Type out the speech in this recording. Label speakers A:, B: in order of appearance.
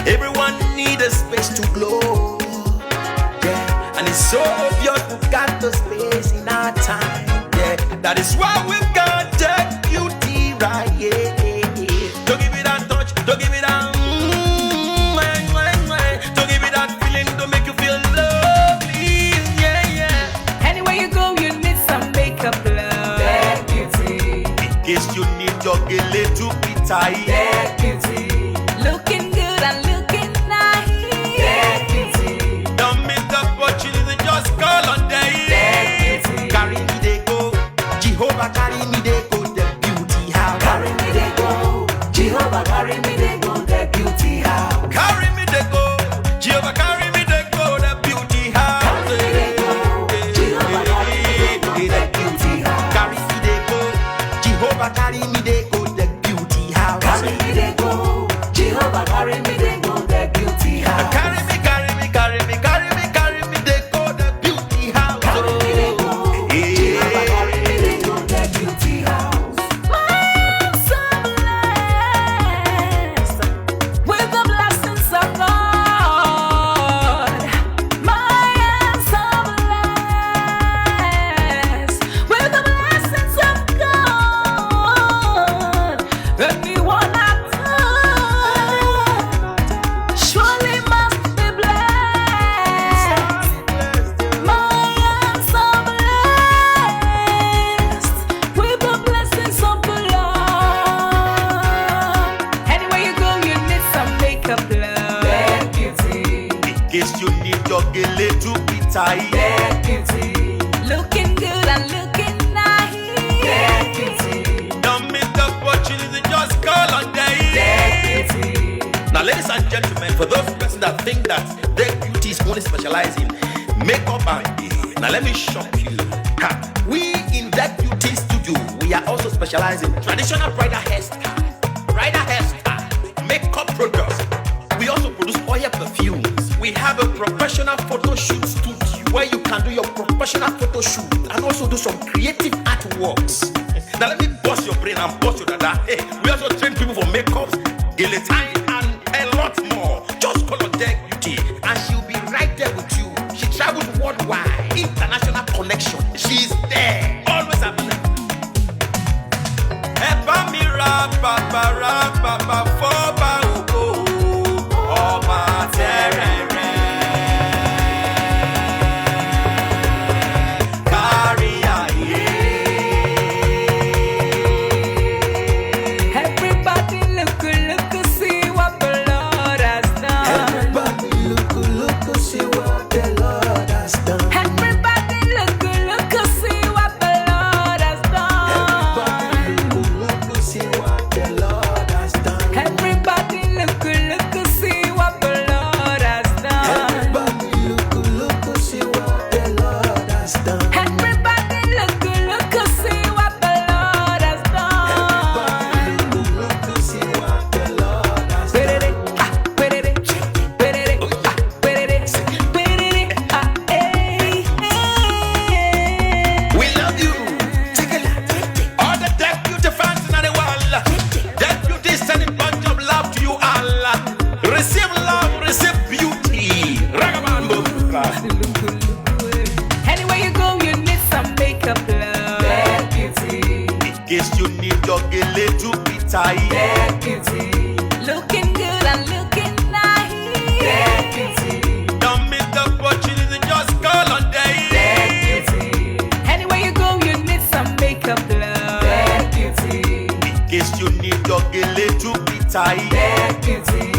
A: Everyone need a space to glow. Yeah, and it's so obvious we've got the space in our time. Yeah, that is why we've got that beauty right. Yeah, don't give it that touch, don't give it that. Don't give it that feeling, don't make you feel lovely. Yeah, yeah.
B: Anywhere you go, you need some makeup, love. That beauty.
A: In case you need your gele to be tight.
B: That beauty. Looking good and looking nice. That beauty.
A: Don't miss the opportunity, just call on day.
B: That beauty.
A: Carry me they go, Jehovah carry me they go, the beauty house.
B: Carry me they go, Jehovah carry me they go, the beauty house.
A: Carry me they go, Jehovah carry me they go, the beauty house.
B: Carry me they go, Jehovah carry me they go, the beauty house.
A: Carry me they go, Jehovah carry me they go, the beauty house.
B: Carry me they go, Jehovah carry me they go, the beauty house.
A: Carry me, carry me, carry me, carry me, carry me they go, the beauty house.
B: Carry me they go, Jehovah carry me they go, the beauty house. I'm so blessed with the blessings of God. I am so blessed with the blessings of God. Anyone I touch surely must be blessed. I am so blessed with the blessings of the Lord. Anywhere you go, you need some makeup, love. That beauty.
A: In case you need your gele to be tight.
B: That beauty. Looking good and looking nice. That beauty.
A: Don't miss the opportunity, just call on day.
B: That beauty.
A: Now, ladies and gentlemen, for those persons that think that their beauty is only specialized in makeup and hair, now let me shock you. Ha. We in that beauty studio, we are also specialized in traditional bridal hairstyle, makeup products. We also produce oil perfumes. We have a professional photo shoot studio where you can do your professional photo shoot and also do some creative artworks. Now let me bust your brain and bust your dada. Hey, we also train people for makeups, guillotine, and a lot more. Just call on Deck Beauty and she'll be right there with you. She travels worldwide, international connection. She's there, always happening.
B: Everybody look, see what the Lord has done.
A: Everybody look, see what the Lord has done.
B: Everybody look, see what the Lord has done.
A: Everybody look, see what the Lord has done.
B: Everybody look, see what the Lord has done.
A: Everybody look, see what the Lord has done.
B: Everybody look, see what the Lord has done.
A: Look, see what the Lord has done. We love you. All the Deck Beauty fans in the world. Deck Beauty is sending bunch of love to you all. Receive love, receive beauty. Ragamuffin.
B: Anywhere you go, you need some makeup, love. That beauty.
A: In case you need your gele to be tight.
B: That beauty. Looking good and looking nice. That beauty.
A: Don't miss the opportunity, just call on day.
B: That beauty. Anywhere you go, you need some makeup, love. That beauty.
A: In case you need your gele to be tight.
B: That beauty.